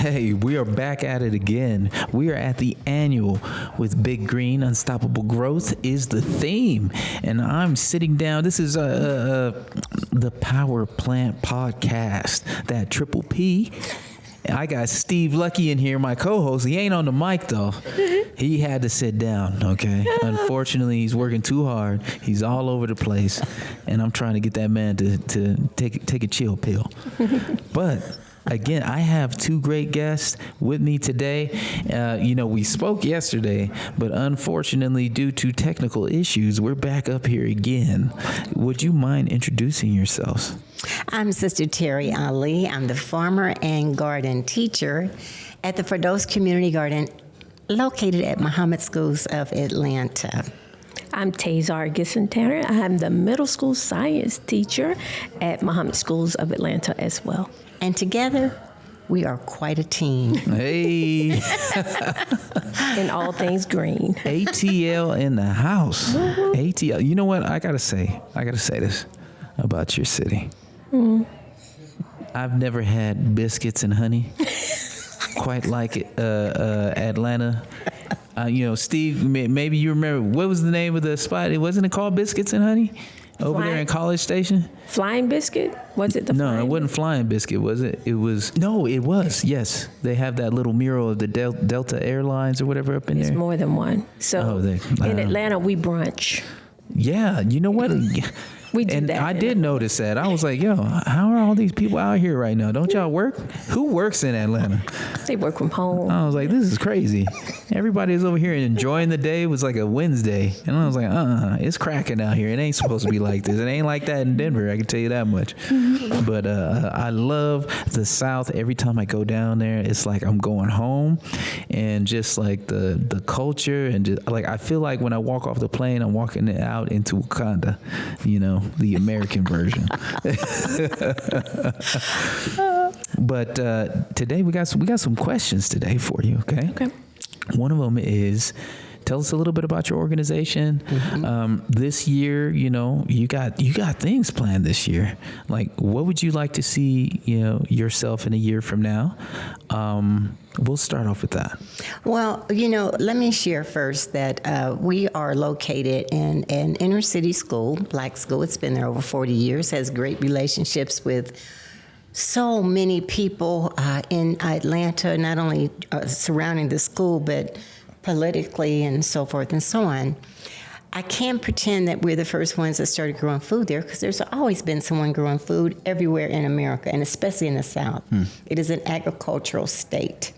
Hey, we are back at it again. We are at the annual with Big Green. Unstoppable Growth is the theme. And I'm sitting down. This is the Power Plant Podcast, that Triple P. I got Steve Lucky in here, my co-host. He ain't on the mic, though. He had to sit down, okay? Unfortunately, he's working too hard. He's all over the place. And I'm trying to get that man to take a chill pill. But again, I have two great guests with me today. We spoke yesterday, but unfortunately, due to technical issues, we're back up here again. Would you mind introducing yourselves? I'm Sister Terri Ali. I'm the farmer and garden teacher at the Firdous Community Garden located at Mohammed Schools of Atlanta. I'm Tazar Gissentanner. I'm the middle school science teacher at Mohammed Schools of Atlanta as well. And together, we are quite a team. Hey. In all things green. ATL in the house. ATL. You know what? I gotta say this about your city. I've never had biscuits and honey quite like Atlanta. Steve, maybe you remember, what was the name of the spot? Wasn't it called Biscuits and Honey? Over there in College Station? Flying Biscuit? Was it No, it wasn't Flying Biscuit, was it? It was, yes. They have that little mural of the Delta Airlines or whatever up in there. There's more than one. So in Atlanta, we brunch. Yeah, you know what? We do that. I did notice that. I was like, yo, how are all these people out here right now? Don't y'all work? Who works in Atlanta? They work from home. I was like, this is crazy. Everybody's over here enjoying the day. It was like a Wednesday. And I was like, it's cracking out here. It ain't supposed to be like this. It ain't like that in Denver, I can tell you that much. But I love the South. Every time I go down there, it's like I'm going home. And just like the culture and just like, I feel like when I walk off the plane, I'm walking out into Wakanda, the American version. But today we got some questions today for you. Okay. One of them is, tell us a little bit about your organization. This year, you got things planned this year. Like, what would you like to see, yourself in a year from now? We'll start off with that. Well, let me share first that we are located in an inner city school, black school. It's been there over 40 years, has great relationships with so many people in Atlanta, not only surrounding the school, but politically and so forth and so on. I can't pretend that we're the first ones that started growing food there, because there's always been someone growing food everywhere in America, and especially in the South. It is an agricultural state.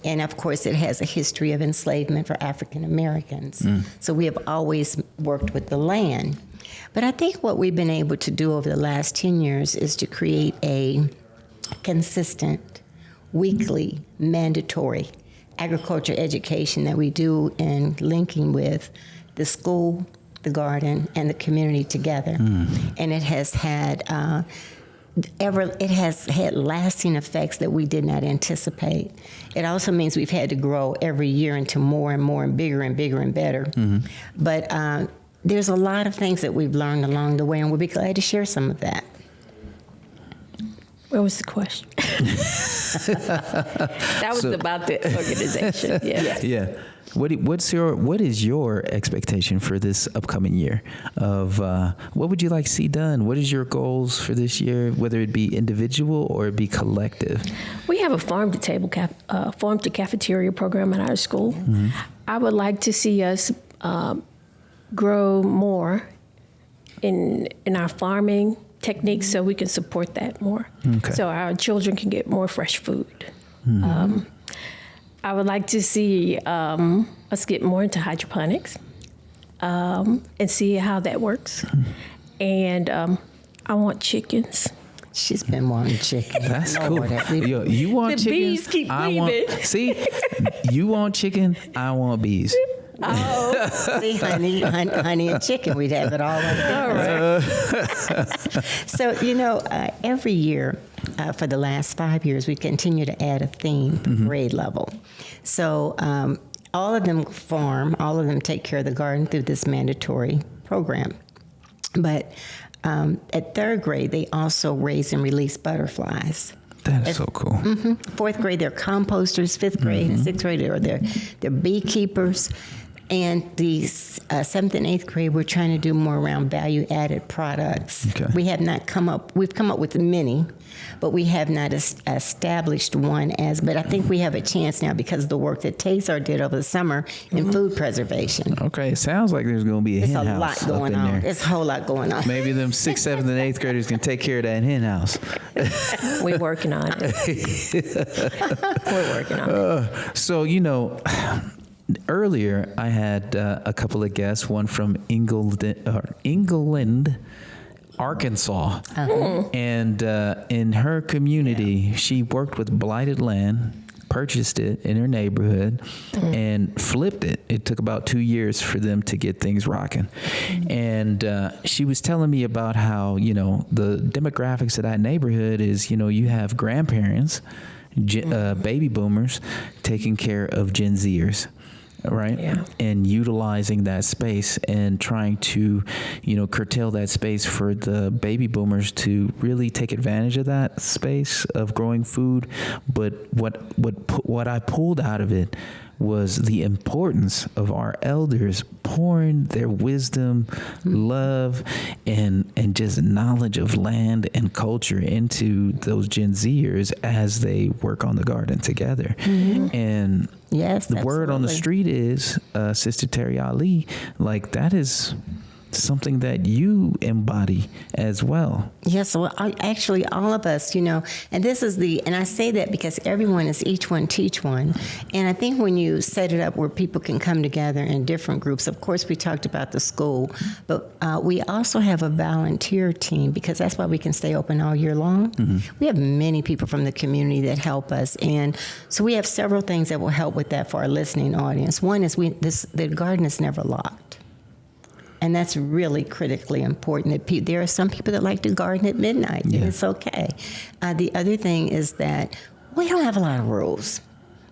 And of course, it has a history of enslavement for African Americans. So we have always worked with the land. But I think what we've been able to do over the last 10 years is to create a consistent, weekly, mandatory agriculture education that we do in linking with the school, the garden, and the community together. And it has had lasting effects that we did not anticipate. It also means we've had to grow every year into more and more and bigger and bigger and better. But there's a lot of things that we've learned along the way, and we'll be glad to share some of that. What was the question? That was about the organization. Yes. Yeah. What is your expectation for this upcoming year? Of what would you like to see done? What is your goals for this year, whether it be individual or it be collective? We have a farm to cafeteria program at our school. I would like to see us grow more in our farming techniques so we can support that more. So our children can get more fresh food. I would like to see us get more into hydroponics and see how that works. And I want chickens. She's been wanting chicken. That's cool. Yo, you want the chicken? Bees keep leaving. See, you want chicken, I want bees. Oh, see, honey and chicken, we'd have it all right there. All right. So, every year for the last 5 years, we continue to add a theme grade level. So all of them farm, all of them take care of the garden through this mandatory program. But at third grade, they also raise and release butterflies. That is so cool. Fourth grade, they're composters. Fifth grade and sixth grade, they're beekeepers. And the seventh and eighth grade, we're trying to do more around value-added products. Okay. We've come up with many, but we have not established one but I think we have a chance now because of the work that Tazar did over the summer in food preservation. Okay, it sounds like there's going to be a hen There's a lot house going up in on. there. There's a whole lot going on. Maybe them 6th, 7th, and 8th graders can take care of that hen house. We're working on it. We're working on it. So, earlier I had a couple of guests, one from England, Arkansas. And in her community, she worked with blighted land, purchased it in her neighborhood, and flipped it. It took about 2 years for them to get things rocking. And she was telling me about how, the demographics of that neighborhood is, you have grandparents, baby boomers taking care of Gen Zers. Right. Yeah. And utilizing that space and trying to, curtail that space for the baby boomers to really take advantage of that space of growing food. But what I pulled out of it was the importance of our elders pouring their wisdom, love, and just knowledge of land and culture into those Gen Zers as they work on the garden together. And yes, the word on the street is, Sister Terri Ali, like that is something that you embody as well. Yes, well, actually, all of us, and this is and I say that because everyone is each one teach one. And I think when you set it up where people can come together in different groups, of course, we talked about the school, but we also have a volunteer team because that's why we can stay open all year long. We have many people from the community that help us. And so we have several things that will help with that for our listening audience. One is the garden is never locked. And that's really critically important. There are some people that like to garden at midnight, and it's okay. The other thing is that we don't have a lot of rules.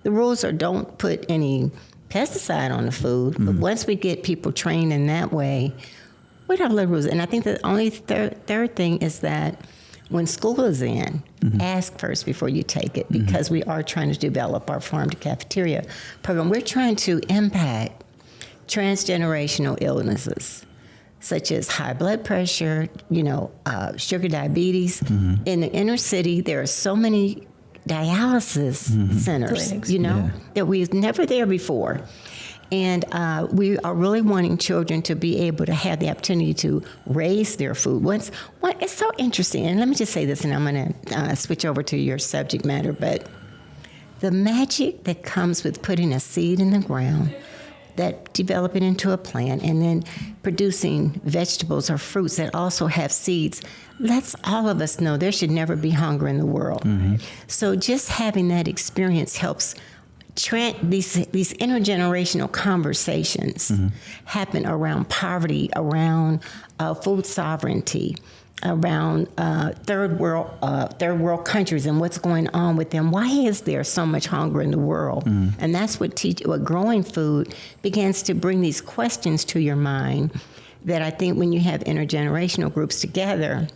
The rules are don't put any pesticide on the food, but once we get people trained in that way, we don't have a lot of rules. And I think the only third thing is that when school is in, ask first before you take it, because we are trying to develop our farm to cafeteria program. We're trying to impact transgenerational illnesses such as high blood pressure, sugar diabetes. In the inner city, there are so many dialysis centers, that we was never there before. And we are really wanting children to be able to have the opportunity to raise their food. It's so interesting. And let me just say this, and I'm going to switch over to your subject matter, but the magic that comes with putting a seed in the ground, that develop it into a plant, and then producing vegetables or fruits that also have seeds, lets all of us know there should never be hunger in the world. So just having that experience helps these intergenerational conversations happen around poverty, around food sovereignty, around third world countries and what's going on with them. Why is there so much hunger in the world? And that's what growing food begins to bring these questions to your mind that I think when you have intergenerational groups together,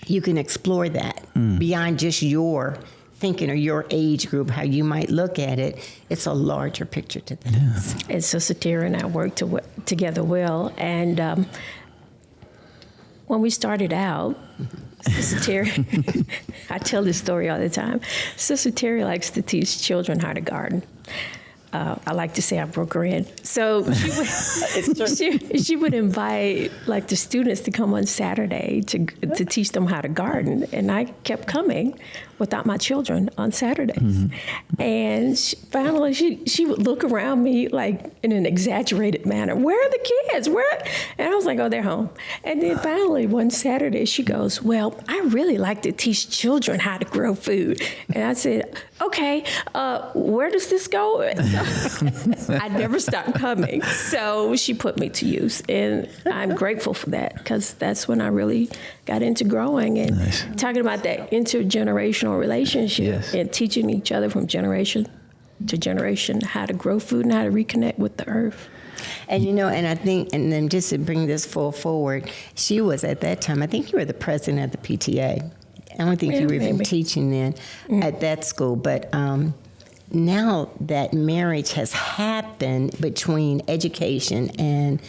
you can explore that beyond just your thinking or your age group, how you might look at it. It's a larger picture to things. And Sister Terri and I work together well. And when we started out, Sister Terri, I tell this story all the time. Sister Terri likes to teach children how to garden. I like to say I broke her in. So she would invite like the students to come on Saturday to teach them how to garden, and I kept coming without my children on Saturdays. And finally she would look around me like in an exaggerated manner. Where are the kids? And I was like, oh, they're home. And then finally one Saturday she goes, well, I really like to teach children how to grow food. And I said, okay, where does this go? I never stopped coming. So she put me to use. And I'm grateful for that, because that's when I really got into growing and talking about that intergenerational relationship and teaching each other from generation to generation how to grow food and how to reconnect with the earth. And and I think, and then just to bring this full forward, she was at that time, I think you were the president of the PTA. I don't think you were even maybe. teaching then at that school, but now that marriage has happened between education and,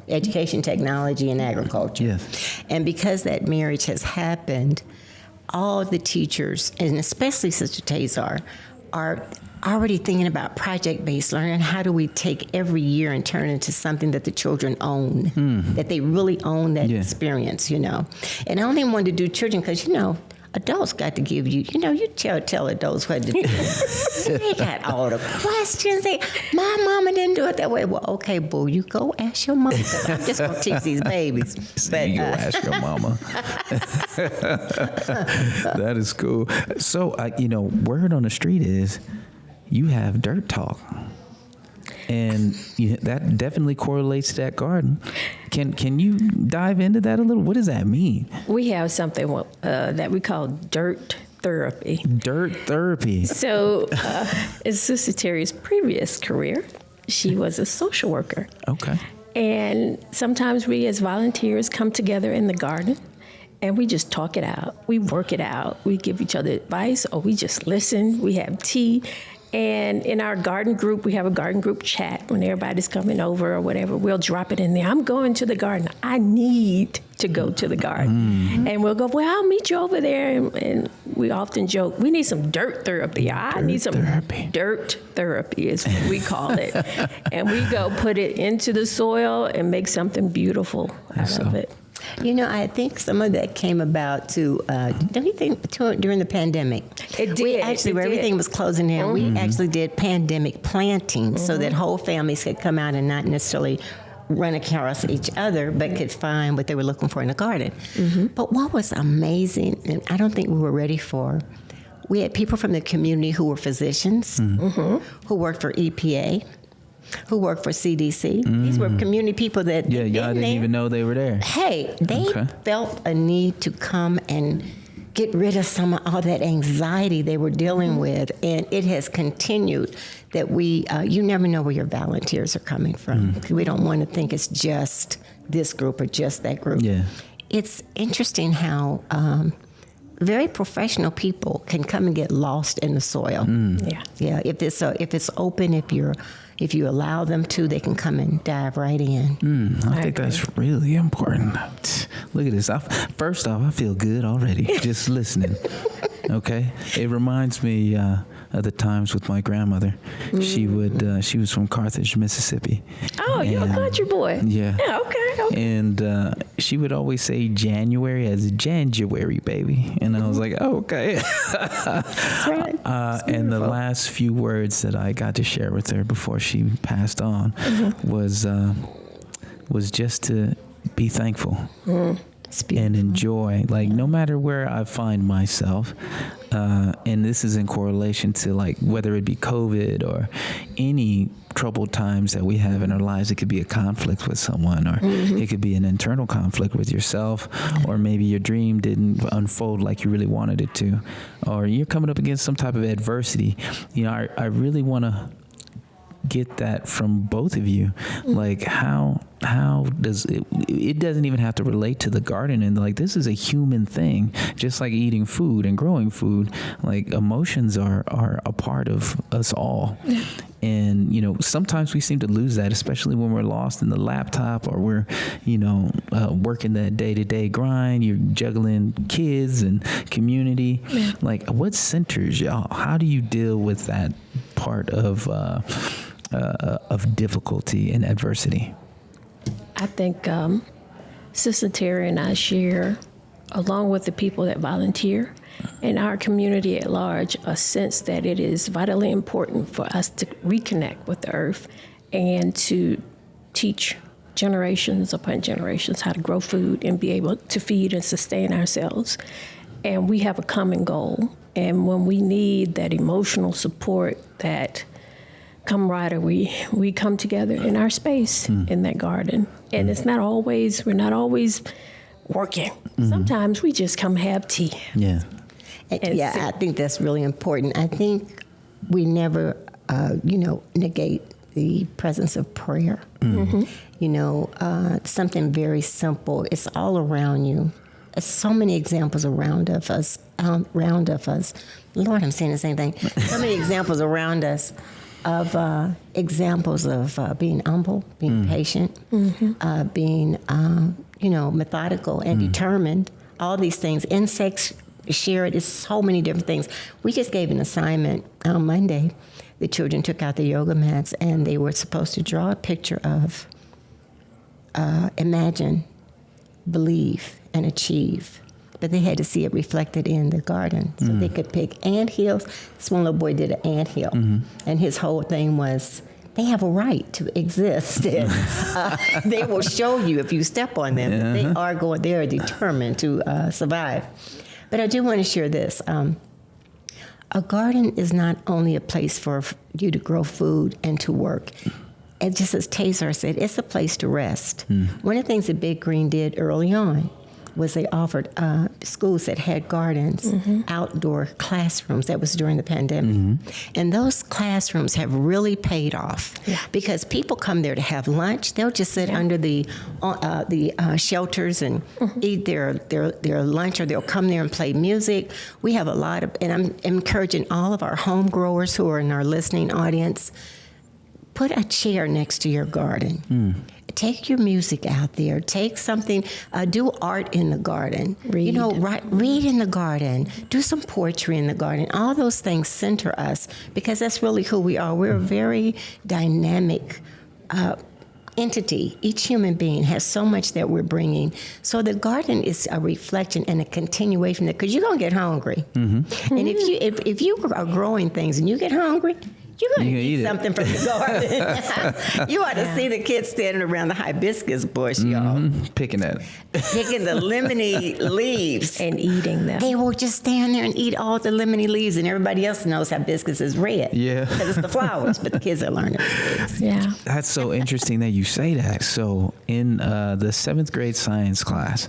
education, technology, and agriculture. Yes. And because that marriage has happened, all the teachers, and especially Sister Tazar, are already thinking about project-based learning. How do we take every year and turn it into something that the children own, that they really own that experience, And I don't even want to do children because, adults got to give you, you tell adults what to do. They got all the questions. My mama didn't do it that way. Well, okay, boo, you go ask your mama. I'm just going to teach these babies. But, you go ask your mama. That is cool. So, word on the street is you have dirt talk. And that definitely correlates to that garden. Can you dive into that a little? What does that mean? We have something that we call dirt therapy. Dirt therapy. So, in Sister Terri's previous career, she was a social worker. Okay. And sometimes we as volunteers come together in the garden and we just talk it out. We work it out. We give each other advice or we just listen. We have tea. And in our garden group, we have a garden group chat when everybody's coming over or whatever. We'll drop it in there. I'm going to the garden. I need to go to the garden. And we'll go, well, I'll meet you over there. And we often joke, we need some dirt therapy. I need some dirt therapy is what we call it. And we go put it into the soil and make something beautiful out of it. I think some of that came about don't you think, during the pandemic? It did. We actually, where everything was closing down, we actually did pandemic planting so that whole families could come out and not necessarily run across each other, but could find what they were looking for in the garden. But what was amazing, and I don't think we were ready for, we had people from the community who were physicians, who worked for EPA, who worked for CDC. These were community people that y'all didn't even know they were there. Hey, they felt a need to come and get rid of some of all that anxiety they were dealing with, and it has continued that you never know where your volunteers are coming from. We don't want to think it's just this group or just that group. Yeah. It's interesting how very professional people can come and get lost in the soil. Yeah. If it's open, if you allow them to, they can come and dive right in. I think that's really important. Look at this. First off, I feel good already just listening. Okay, it reminds me of the times with my grandmother. She was from Carthage, Mississippi. Oh, you're a country boy. Yeah. Yeah. Okay. And she would always say January as January, baby. And I was like, oh, okay. That's right. And the last few words that I got to share with her before she passed on was just to be thankful and enjoy. Like, no matter where I find myself, and this is in correlation to like whether it be COVID or any troubled times that we have in our lives. It could be a conflict with someone, or it could be an internal conflict with yourself, or maybe your dream didn't unfold like you really wanted it to, or you're coming up against some type of adversity. I really want to get that from both of you. Like, how does it doesn't even have to relate to the garden, and like, this is a human thing, just like eating food and growing food. Like, emotions are a part of us all. And sometimes we seem to lose that, especially when we're lost in the laptop, or we're working that day-to-day grind. You're juggling kids and community. Like, what centers y'all? How do you deal with that part of difficulty and adversity? I think Sister Terri and I share, along with the people that volunteer in our community at large, a sense that it is vitally important for us to reconnect with the earth and to teach generations upon generations how to grow food and be able to feed and sustain ourselves. And we have a common goal. And when we need that emotional support, that camaraderie, we come together in our space in that garden. And we're not always working. Sometimes we just come have tea. Yeah, I think that's really important. I think we never, negate the presence of prayer. Something very simple. It's all around you. so many examples around of us. Lord, I'm saying the same thing. So many examples around us of examples of being humble, being patient, being methodical and determined. All these things. Insects share it. It's so many different things. We just gave an assignment on Monday. The children took out the yoga mats and they were supposed to draw a picture of imagine, believe, and achieve. But they had to see it reflected in the garden. So they could pick anthills. This one little boy did an anthill. And his whole thing was, they have a right to exist. And, they will show you if you step on them. But they are determined to survive. But I do want to share this. A garden is not only a place for you to grow food and to work. And just as Tazar said, it's a place to rest. One of the things that Big Green did early on was they offered schools that had gardens, outdoor classrooms. That was during the pandemic. And those classrooms have really paid off because people come there to have lunch. They'll just sit under the shelters and eat their lunch, or they'll come there and play music. We have a lot of, and I'm encouraging all of our home growers who are in our listening audience, put a chair next to your garden. Take your music out there. Take something. Do art in the garden. Read. Read in the garden. Do some poetry in the garden. All those things center us because that's really who we are. We're a very dynamic entity. Each human being has so much that we're bringing. So the garden is a reflection and a continuation because you're gonna get hungry. And if you are growing things and you get hungry, you're going to eat something from the garden. You ought to see the kids standing around the hibiscus bush, y'all. Picking the lemony leaves. And eating them. They will just stand there and eat all the lemony leaves, and everybody else knows hibiscus is red. Yeah. Because it's the flowers, but the kids are learning this. Yeah. That's so interesting that you say that. So in the 7th grade science class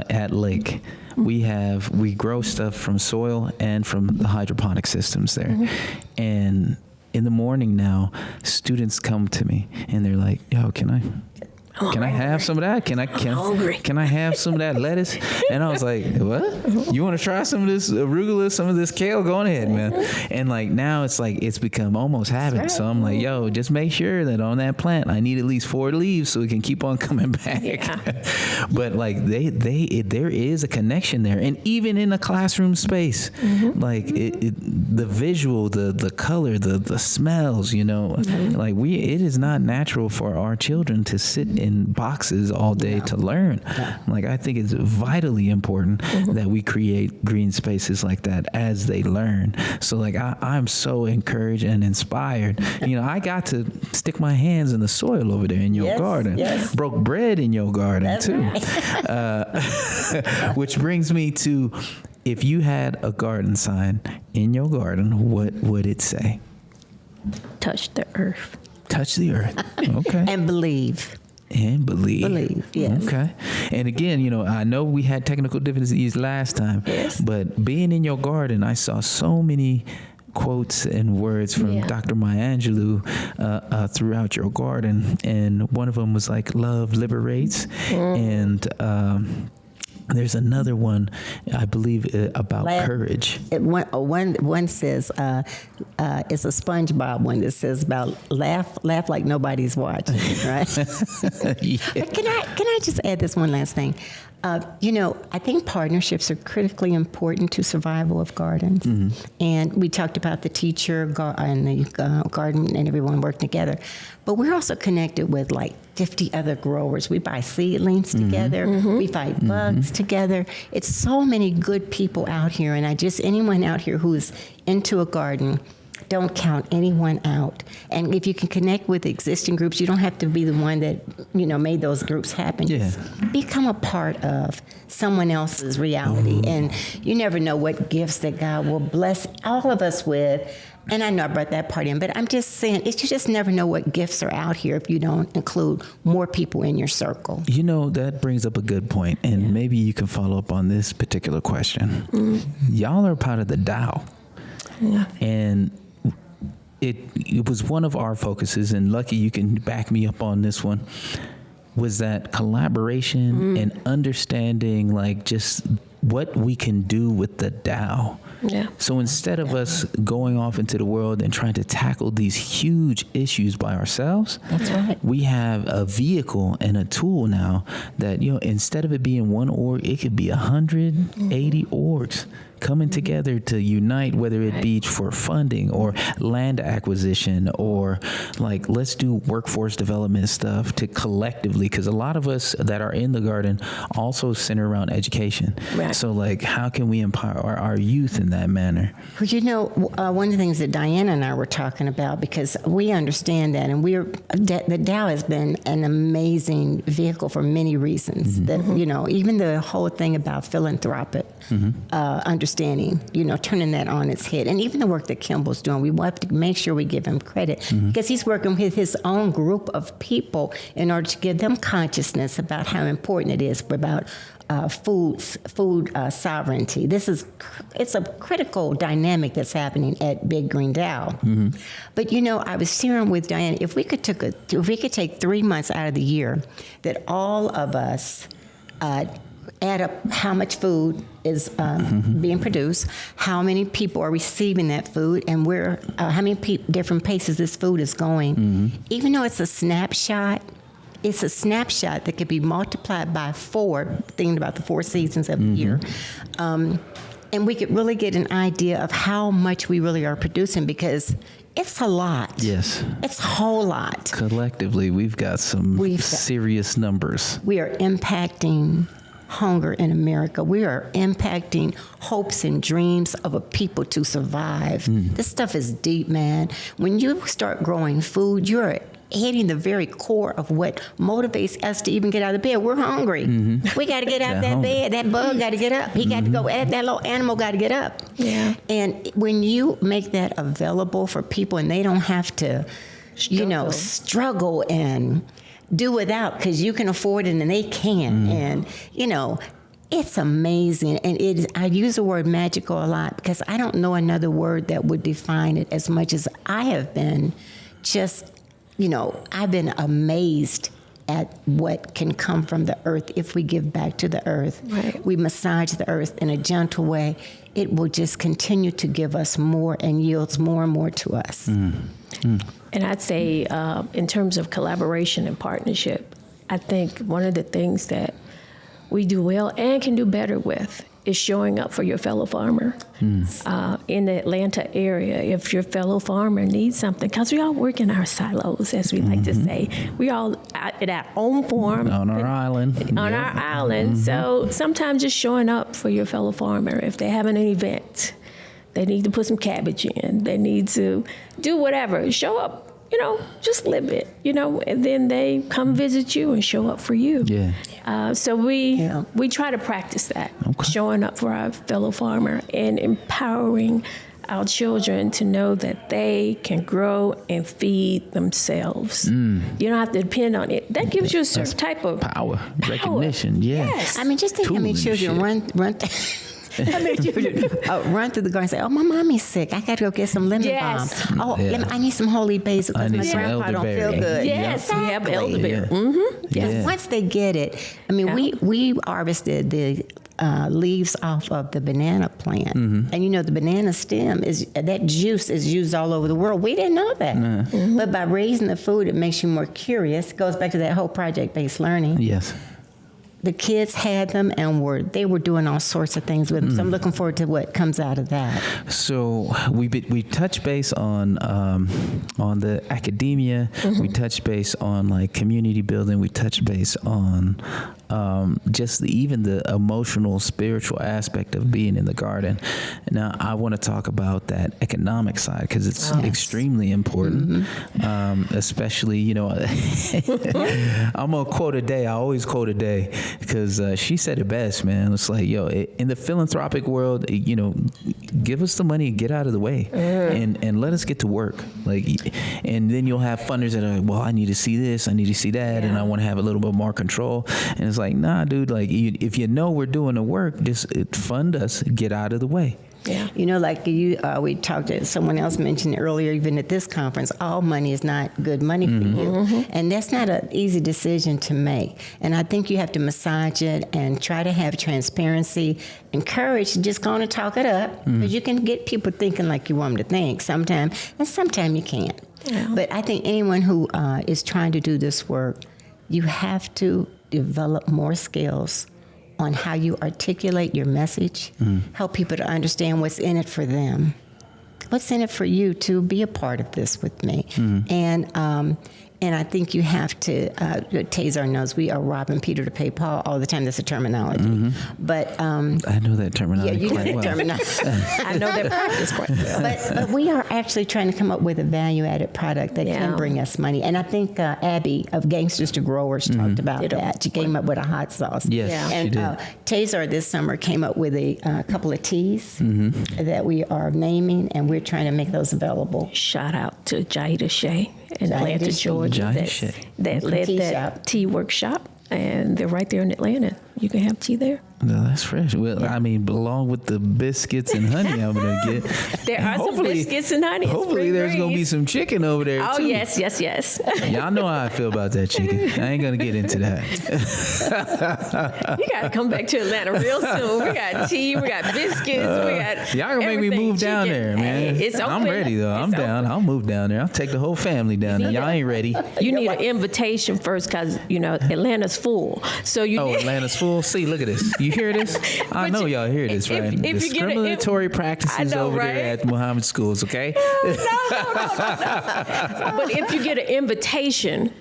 at Lake, we grow stuff from soil and from the hydroponic systems there. And in the morning now, students come to me and they're like, yo, can I have some of that? Can I have some of that lettuce? And I was like, what? You want to try some of this arugula, some of this kale? Go on ahead, man. And like now it's become almost habit. Right. So I'm like, yo, just make sure that on that plant I need at least 4 leaves so it can keep on coming back. Yeah. But like there is a connection there, and even in a classroom space, like the visual, the color, the smells, like it is not natural for our children to sit in boxes all day to learn. Like I think it's vitally important that we create green spaces like that as they learn. So like I'm so encouraged and inspired. I got to stick my hands in the soil over there in your garden. Yes. Broke bread in your garden. That's too. Right. Which brings me to, if you had a garden sign in your garden, what would it say? Touch the earth. Touch the earth. Okay. And believe. And believe. Believe, yes. Okay. And again, I know we had technical difficulties last time, but being in your garden, I saw so many quotes and words from Dr. Maya Angelou throughout your garden. And one of them was like, love liberates. And there's another one, I believe, about courage. One says, it's a SpongeBob one that says about laugh like nobody's watching, right? But can I just add this one last thing? I think partnerships are critically important to survival of gardens. And we talked about the teacher and the garden and everyone working together. But we're also connected with like 50 other growers. We buy seedlings together. We fight bugs together. It's so many good people out here. And anyone out here who's into a garden, don't count anyone out. And if you can connect with existing groups, you don't have to be the one that, made those groups happen. Yeah. Just become a part of someone else's reality. And you never know what gifts that God will bless all of us with. And I know I brought that part in, but I'm just saying, you just never know what gifts are out here if you don't include more people in your circle. That brings up a good point, and maybe you can follow up on this particular question. Y'all are part of the Tao. Yeah. And it was one of our focuses, and Lucky, you can back me up on this one. was that collaboration and understanding, like, just what we can do with the Tao. Yeah. So instead of us going off into the world and trying to tackle these huge issues by ourselves, That's right. we have a vehicle and a tool now that, instead of it being one org, it could be 180 orgs coming together to unite, whether it be for funding or land acquisition, or like, let's do workforce development stuff to collectively, because a lot of us that are in the garden also center around education. Right. So like, how can we empower our youth in that manner? Well, one of the things that Diana and I were talking about, because we understand that, and the Dow has been an amazing vehicle for many reasons. That even the whole thing about philanthropic understanding, turning that on its head, and even the work that Kimball's doing, we want to make sure we give him credit because he's working with his own group of people in order to give them consciousness about how important it is about food sovereignty. It's a critical dynamic that's happening at Big Green Dow. But I was sharing with Diana, if we could take 3 months out of the year, that all of us add up how much food is being produced, how many people are receiving that food, and how many different places this food is going. Even though it's a snapshot that could be multiplied by 4, thinking about the 4 seasons of the year. And we could really get an idea of how much we really are producing, because it's a lot. Yes. It's a whole lot. Collectively, we've got some serious numbers. We are impacting hunger in America. We are impacting hopes and dreams of a people to survive. This stuff is deep, man. When you start growing food, you're hitting the very core of what motivates us to even get out of bed. We're hungry. We got to get out of that bed. That bug got to get up. He got to go. That little animal got to get up. Yeah. And when you make that available for people, and they don't have to, struggle and do without, because you can afford it and they can. And, it's amazing. And I use the word magical a lot because I don't know another word that would define it as much as I have been. I've been amazed at what can come from the earth if we give back to the earth. Right. We massage the earth in a gentle way. It will just continue to give us more and yields more and more to us. And I'd say in terms of collaboration and partnership, I think one of the things that we do well and can do better with is showing up for your fellow farmer. In the Atlanta area, if your fellow farmer needs something, because we all work in our silos, as we like to say. We all at our own farm. On our island. On our island. So sometimes just showing up for your fellow farmer. If they're having an event, they need to put some cabbage in, they need to do whatever, show up. Just live it, and then they come visit you and show up for you. Yeah. So we try to practice that, showing up for our fellow farmer and empowering our children to know that they can grow and feed themselves. You don't have to depend on it. That gives you a certain type of power. Recognition. Yeah. Yes. I mean, just think how many children run how many children run through the garden and say, "Oh, my mommy's sick. I got to go get some lemon balm. Oh, I need some holy basil because my grandpa don't feel good." Yes, we have elderberry. Yes. Once they get it, I mean, we harvested the leaves off of the banana plant, and the banana stem that juice is used all over the world. We didn't know that, but by raising the food, it makes you more curious. It goes back to that whole project-based learning. Yes. The kids had them and they were doing all sorts of things with them. So I'm looking forward to what comes out of that. So we touch base on the academia. We touch base on like community building. We touch base on just even the emotional, spiritual aspect of being in the garden. Now I want to talk about that economic side because it's extremely important, especially I'm gonna quote a day. I always quote a day. Because she said it best, man. It's like, in the philanthropic world, give us the money and get out of the way, and let us get to work. Like, and then you'll have funders that are like, well, I need to see this, I need to see that, and I want to have a little bit more control. And it's like, nah, dude. Like, if we're doing the work, just fund us, get out of the way. Yeah. You know, like we talked to someone else mentioned earlier, even at this conference, all money is not good money for you. And that's not an easy decision to make. And I think you have to massage it and try to have transparency, encourage, just go on and talk it up. Because you can get people thinking like you want them to think sometimes, and sometimes you can't. Yeah. But I think anyone who is trying to do this work, you have to develop more skills on how you articulate your message, help people to understand what's in it for them, what's in it for you to be a part of this with me. And I think you have to, Tazar knows we are robbing Peter to pay Paul all the time. That's a terminology. But I know that terminology you know quite that well. terminology. I know that practice quite well. But we are actually trying to come up with a value-added product that can bring us money. And I think Abby of Gangsters to Growers talked about that. She came up with a hot sauce. Yes, and she did. Tazar this summer came up with a couple of teas that we are naming, and we're trying to make those available. Shout out to Jahida Shea in Jahida Atlanta, Shea. Georgia, Jahida Shea. that From led Tea that Shop. tea workshop, and they're right there in Atlanta. You can have tea there. No, that's fresh. Well, I mean, along with the biscuits and honey I'm going to get. There and are some biscuits and honey. and Hopefully spring there's going to be greens. some chicken over there, Oh, too. yes. Y'all know how I feel about that chicken. I ain't going to get into that. You got to come back to Atlanta real soon. We got tea, we got biscuits, we got Y'all gonna make me everything move down chicken. there, man. Hey, it's open. I'm ready, though. I'm It's down. open. I'll move down there. I'll take the whole family down there. Y'all ain't ready. You need an invitation first because, Atlanta's full. So you Oh, need... Atlanta's full. See, look at this. You hear this? I But know you- y'all hear this, if- right? if you get a- Discriminatory I practices know, over right? there at Mohammed schools, okay? No. But if you get an invitation,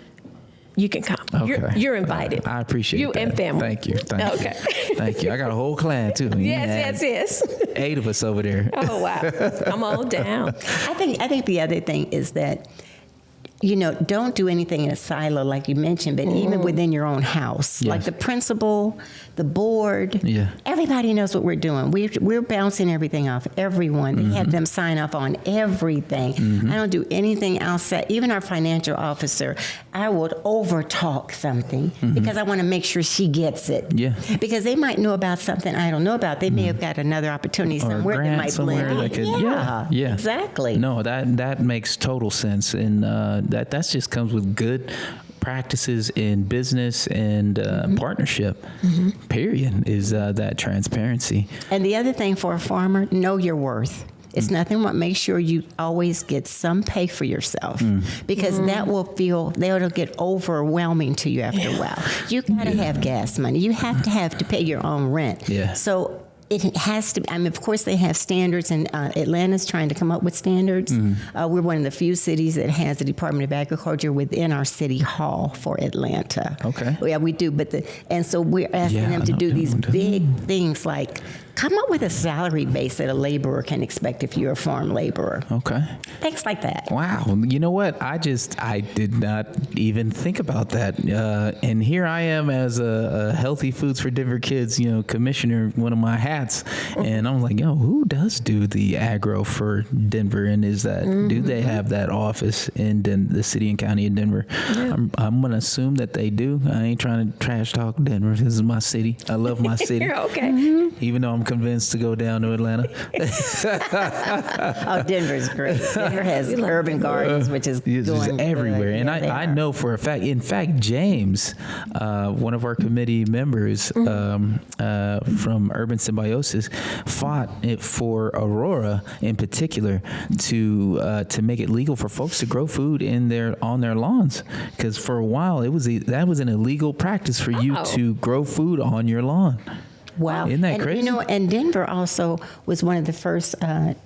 you can come. Okay. You're invited. I appreciate you that. and family. Thank you. Okay. Thank you. I got a whole clan, too. Yes. 8 of us over there. Oh, wow. Come on down. I think the other thing is that, don't do anything in a silo like you mentioned, but even within your own house, Yes. like the principal, the board, everybody knows what we're doing. We're bouncing everything off everyone. They have them sign off on everything. I don't do anything outside. Even our financial officer, I would over talk something because I want to make sure she gets it. Yeah. Because they might know about something I don't know about. They may have got another opportunity Or a somewhere that grant might somewhere blend that in. could, yeah, Exactly. No, that makes total sense, and that just comes with good practices in business and partnership. Period. Is that transparency? And the other thing for a farmer, know your worth. It's nothing but make sure you always get some pay for yourself because that'll get overwhelming to you after a while. You gotta have gas money. You have to pay your own rent. Yeah. So it has to. Of course, they have standards, and Atlanta's trying to come up with standards. We're one of the few cities that has a Department of Agriculture within our city hall for Atlanta. Okay. Yeah, we do. And so we're asking them to do these big things like come up with a salary base that a laborer can expect if you're a farm laborer. Okay. Things like that. Wow. You know what? I did not even think about that. And here I am as a Healthy Foods for Denver Kids, commissioner, one of my hats. And I'm like, who does do the agro for Denver? And do they have that office in the city and county of Denver? Yeah. I'm going to assume that they do. I ain't trying to trash talk Denver. This is my city. I love my city. Okay. Even though I'm convinced to go down to Atlanta. Oh, Denver's great. Denver has urban gardens, which is It's just doing everywhere. good. And Yeah, I know for a fact, in fact, James, one of our committee members from Urban Symbiosis, fought it for Aurora in particular to make it legal for folks to grow food on their lawns. Because for a while, that was an illegal practice for you to grow food on your lawn. Wow. Isn't that crazy? And Denver also was one of the first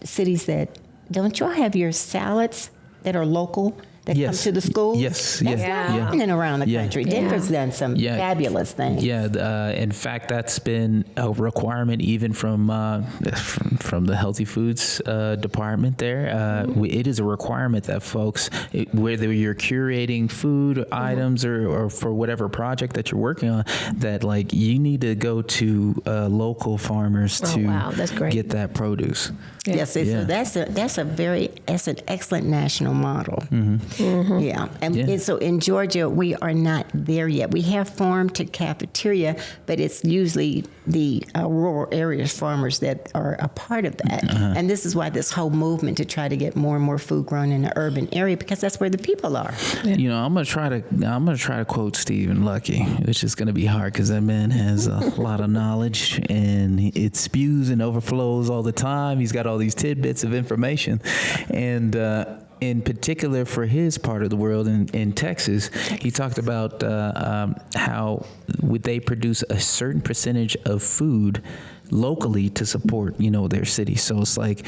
cities that, don't y'all have your salads that are local that come to the schools? Yes. That's Yeah. not happening around the Yeah. country. Denver's done some fabulous things. Yeah. In fact, that's been a requirement even from the Healthy Foods department there. It is a requirement that folks, whether you're curating food items or for whatever project that you're working on, that like you need to go to local farmers That's great. get that produce. Yes, so that's an excellent national model. Yeah. And so in Georgia, we are not there yet. We have farm to cafeteria, but it's usually the rural areas farmers that are a part of that. And this is why this whole movement to try to get more and more food grown in the urban area, because that's where the people are. You know, I'm gonna try to quote Stephen Lucky, which is gonna be hard because that man has a lot of knowledge and it spews and overflows all the time. He's got all these tidbits of information, and in particular for his part of the world in Texas, he talked about how would they produce a certain percentage of food locally to support, their city. So it's like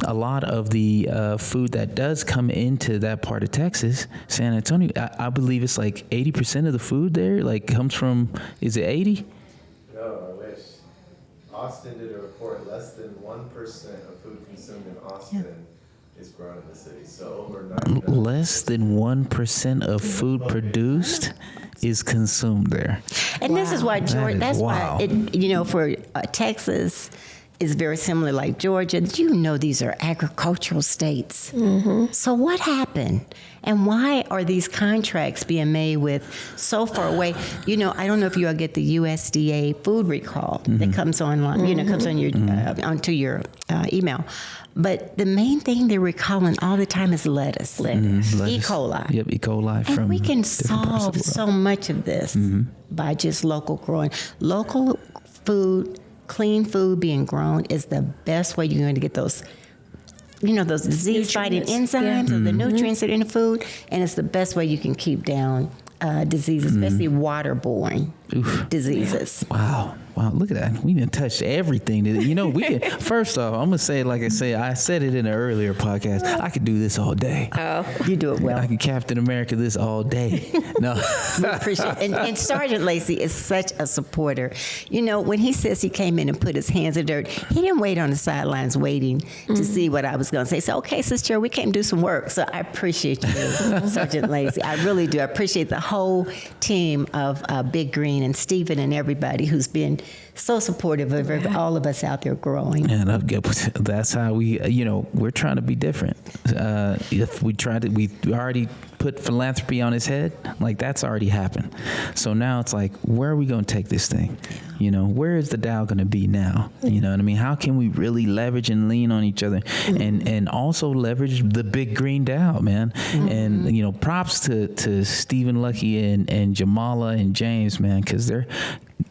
a lot of the food that does come into that part of Texas, San Antonio, I believe it's like 80% of the food there comes from, is it 80? No, I wish. Austin did a report, less than 1% of food consumed in Austin is grown in the city. So over 99%. Less than 1% of food produced is consumed there. And this is why Georgia, that's wow. why, for Texas is very similar like Georgia. These are agricultural states. So what happened? And why are these contracts being made with so far away? I don't know if you all get the USDA food recall that comes online, comes on your onto your email. But the main thing they're recalling all the time is lettuce. E. coli. Yep, E. coli from and we can different parts of the solve world. so much of this by just local growing. Local food, clean food being grown is the best way you're going to get those those disease-fighting enzymes or the nutrients that are in the food, and it's the best way you can keep down diseases, especially waterborne diseases. Wow, look at that. We didn't touch everything. We can, first off, I'm going to say, like I said it in an earlier podcast, I could do this all day. Oh, you do it well. I can Captain America this all day. No. We appreciate it. And Sergeant Lacey is such a supporter. When he says he came in and put his hands in dirt, he didn't wait on the sidelines waiting to see what I was going to say. So, okay, Sister Chair, we came do some work. So I appreciate you, Sergeant Lacey. I really do. I appreciate the whole team of Big Green and Stephen and everybody who's been so supportive of all of us out there growing. And that's how we're trying to be different. If we already put philanthropy on his head, that's already happened. So now it's like, where are we going to take this thing? Where is the Dow going to be now? You know what I mean? How can we really leverage and lean on each other and also leverage the Big Green Dow, man? And, props to Stephen Lucky and Jamala and James, man, because they're,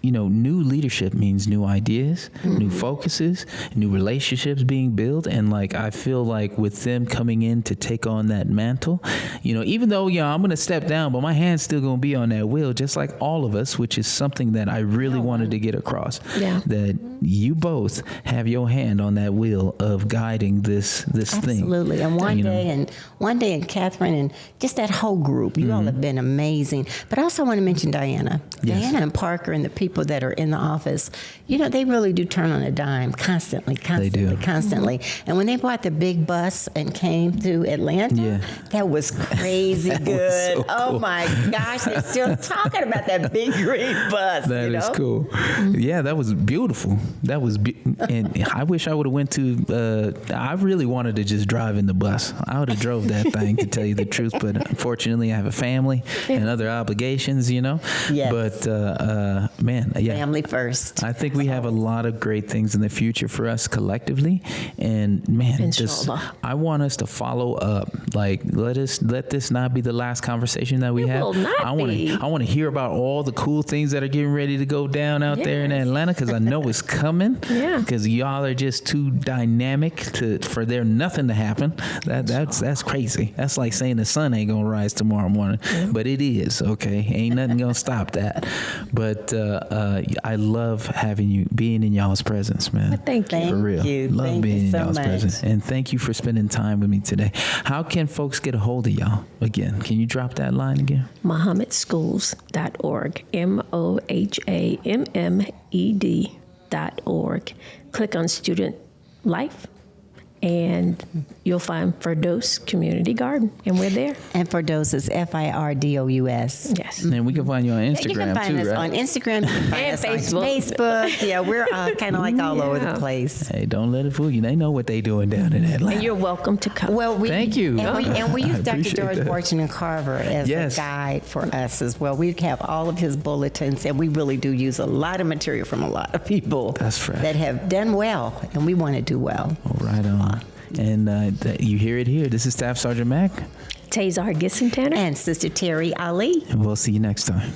new leadership means new ideas, new focuses, new relationships being built. And I feel like with them coming in to take on that mantle, even though, I'm going to step down, but my hand's still going to be on that wheel, just like all of us, which is something that I really wanted to get across. Yeah. That you both have your hand on that wheel of guiding this thing. Absolutely. And one day, and Catherine, and just that whole group, you all have been amazing. But I also want to mention Diana. Yes. Diana and Parker and the people that are in the office, they really do turn on a dime constantly. They do. Constantly. And when they bought the big bus and came to Atlanta, that was crazy good. Was so oh cool. my gosh, they're still talking about that big green bus. That is cool. Yeah, that was beautiful. That was, and I wish I would have went to. I really wanted to just drive in the bus. I would have drove that thing, to tell you the truth. But unfortunately, I have a family and other obligations. Yes. But man, family first. I think we have a lot of great things in the future for us collectively, and man, I want us to follow up. Let this not be the last conversation that we have. I want to hear about all the cool things that are getting ready to go down out there in Atlanta, because I know it's coming. Yeah. Because y'all are just too dynamic for there nothing to happen. That's crazy. That's like saying the sun ain't gonna rise tomorrow morning, but it is. Okay, ain't nothing gonna stop that. But I love being in y'all's presence, man. Well, thank you. For real. Love being in y'all's presence. And thank you for spending time with me today. How can folks get a hold of y'all? Again, can you drop that line again? MohammedSchools.org. MoHammed.org. Click on Student Life, and you'll find Firdous Community Garden, and we're there. And Firdous is Firdous. Yes. And we can find you on Instagram You can find too, us right? on Instagram, you can find And us on Facebook. Facebook. Yeah, we're kind of like all over the Yeah. place. Hey, don't let it fool you. They know what they doing down in Atlanta. And you're welcome to come. Well, Thank you. And we I use Dr. appreciate George that. Washington Carver as Yes. a guide for us as well. We have all of his bulletins, and we really do use a lot of material from a lot of people That's right. that have done well, and we want to do well. Right on. And you hear it here. This is Staff Sergeant Mac, Tazar Gissentanner. And Sister Terri Ali. and we'll see you next time.